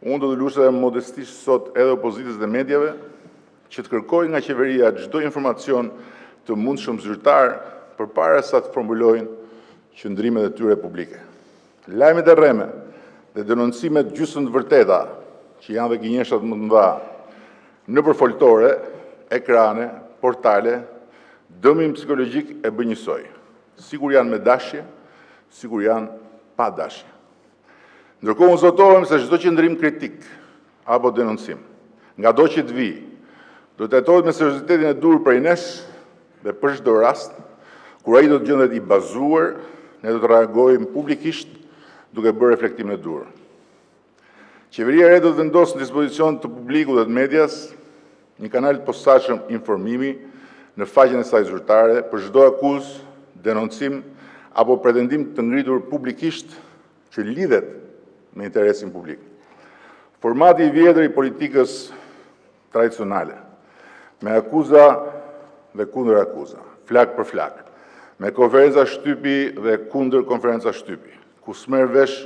Unë do të lusha modestisht sot edhe opozitës dhe medjave që të kërkojnë nga qeveria çdo informacion të mundshëm zyrtar përpara sa të formulojnë qëndrimet e tyre publike. Lajmet e rreme dhe denoncimet gjysmë të vërteta, që janë dhe gënjeshtat më të mëdha, nëpër foltore, ekrane, portale, dëmin psikologjik e bën njësoj, sikur janë me dashje, sikur janë pa dashje. Ndërkohë unë zotohem se çdo qëndrim kritik apo denoncim, nga do që të vi, do të trajtohet me seriozitetin e dur prej nesh dhe për çdo rast, kur ai do të gjendet i bazuar, ne do të reagojmë publikisht duke bërë reflektimin e dur. Qeveria e re do të vendosë në dispozicion të publikut dhe të medias një kanal të posaçëm informimi në faqen e saj zyrtare për çdo akuzë, denoncim apo pretendim të ngritur publikisht që lidhet me interesin publik. Formati i vjetër i politikës tradicionale, me akuza dhe kundër akuza, flak për flak, me konferenca shtypi dhe kundër konferenca shtypi, ku s'merr vesh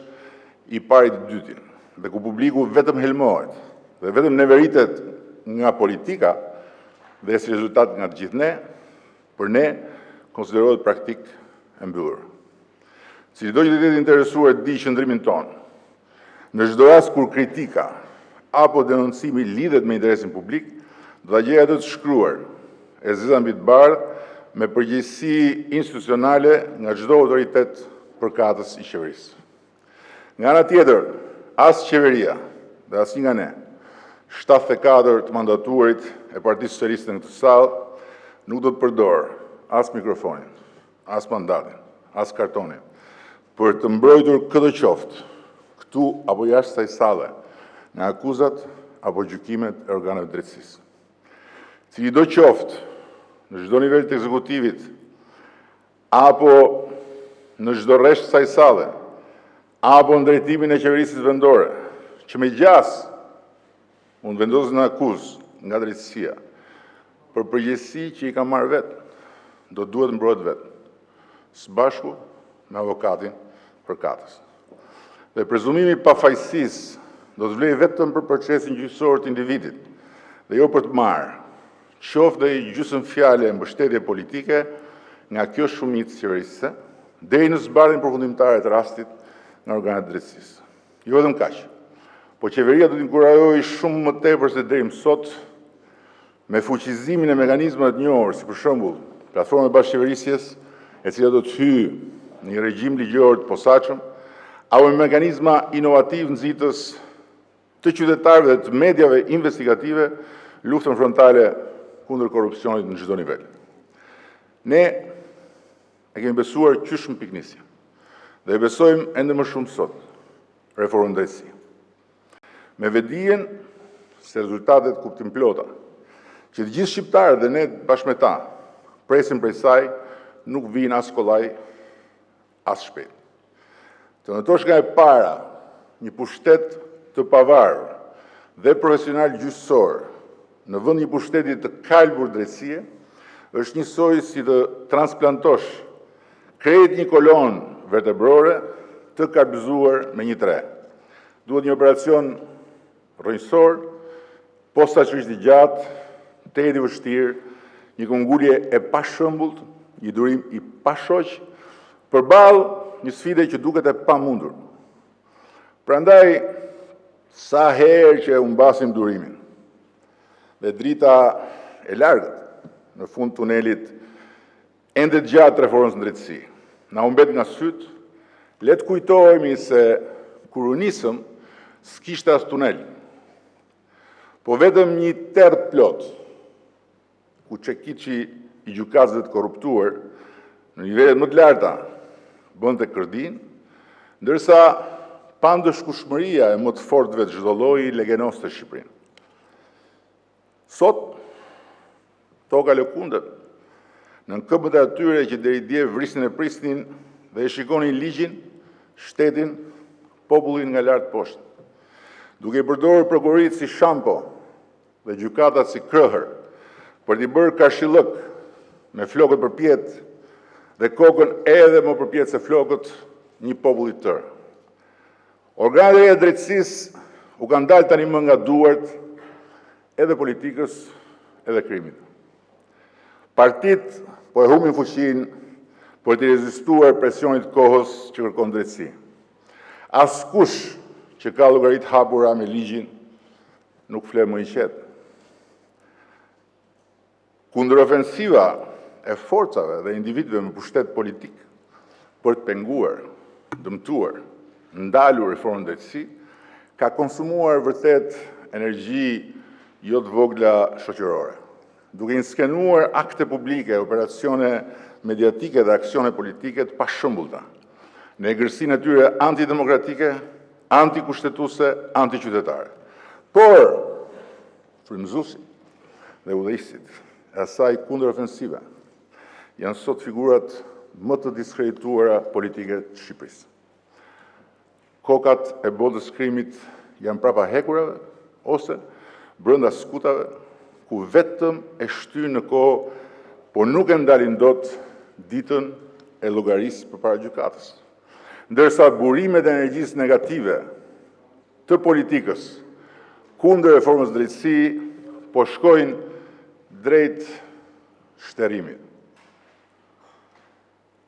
i pari të dytin, dhe ku publiku vetëm helmohet dhe vetëm neveritet nga politika dhe si rezultat nga të gjithë ne, për ne konsiderohet praktik e mbyllur. Çdo që të jetë interesuar të di qëndrimin tonë, në çdo rast kur kritika apo denoncimi lidhet me interesin publik, do ta gjejë atë të shkruar e zeza mbi të bardhë me përgjegjësi institucionale nga çdo autoritet përkatës i qeverisë. Nga ana tjetër, as qeveria dhe asnjë nga ne, 74 të mandatuarit e Partisë Socialiste në këtë sallë, nuk do të përdor as mikrofonin, as mandatin, as kartonin, për të mbrojtur këtë qoftë, këtu apo jashtë kësaj salle, nga akuzat apo gjykimet e organeve të drejtësisë. Cilido qoftë, në çdo nivel të ekzekutivit, apo në çdo rresht të kësaj salle, apo në drejtimin e qeverisë vendore, që me gjas mund vendosë në akuzë nga drejtësia, për përgjegjësi që i ka marrë vetë, do duhet mbrohet vetë, së bashku me avokatin përkatës. Dhe prezumimi pafajësisë do të vlejë vetëm për procesin gjyqësor të individit, dhe jo për të marrë, qoftë dhe i gjysmë fjalë e mbështetje politike nga kjo shumicë qeverisëse, deri në zbardhjen përfundimtare të rastit nga organet e drejtësisë. Jo vetëm kaq, po qeveria do të inkurajojë shumë më tepër se deri më sot me fuqizimin e mekanizmave të njohur, si për shembull platforma e bashkëqeverisjes, e cila do të hyjë në një regjim ligjor të posaçëm, apo me mekanizma inovativ nxitës të qytetarëve dhe të mediave investigative luftën frontale kundër korrupsionit në çdo nivel. Ne e kemi besuar qysh në piknisje dhe e besojmë ende më shumë sot reformën drejtësi. Me vedijen se rezultatet kuptimplota, që të gjithë shqiptarët dhe ne bashkë me ta presim prej saj, nuk vijnë as kollaj, as shpejt. Të ndërtosh nga e para një pushtet të pavarur dhe profesional gjyqësor në vend një pushteti të kalbur drejtësie, është njësoj si të transplantosh krejt një kolon vertebrore të karbizuar me një tre. Duhet një operacion rrënjësor, posaçërisht i gjatë, tejet i vështirë, një këmbgulje e pashëmbullt, një durim i pashoq, përballë një sfide që duket e pamundur. Prandaj, sa herë që u mbasim durimin dhe drita e largët në fund tunelit ende të gjatë reformës në drejtësi, na u mbet nga syt, le të kujtohemi se kur u nisëm, s'kishte as tunel, po vetëm një terr plot, ku çekiçi i gjykatësve të korruptuar në nivelet më të larta bënte kërdin, ndërsa pandëshkushmëria e më të fortëve të çdo lloji legenoste Shqipërinë. Sot, toka lëkundet, në këmbët e atyre që deri dje vrisnin e prisnin dhe e shikonin ligjin, shtetin, popullin nga lart poshtë, duke i përdorur prokurorit si shampo dhe gjykatat si krëhër, për t'i bërë kashillëk me flokët përpjet dhe kokën edhe më përpjet se flokët një popullit tërë. Organet e drejtësisë u kanë dalë tani më nga duart edhe politikës edhe krimit. Partit po e humbin fuqinë për të rezistuar presionit kohës që kërkon drejtësi. Askush që ka llogarit hapura me ligjin nuk flet më i qetë. Kundërofensiva e forcave dhe individëve me pushtet politik për të penguar, dëmtuar, ndalur reformën drejtësi, ka konsumuar vërtet energji jo të vogla shoqërore, duke inskenuar akte publike, operacione mediatike dhe aksione politike të pashëmbullta, në egërsinë e tyre antidemokratike, antikushtetuese, antiqytetare. Por, frymëzuesit dhe udhëheqësit e asaj kundërofensive janë sot figurat më të diskredituara politike të Shqipërisë. Kokat e botës krimit janë prapa hekurave ose brenda skutave ku vetëm e shtyn në kohë, por nuk e ndalin dot ditën e llogarisë përpara gjykatës. Ndërsa burimet e energjisë negative të politikës kundër reformës drejtësi po shkojnë drejt shtërrimit.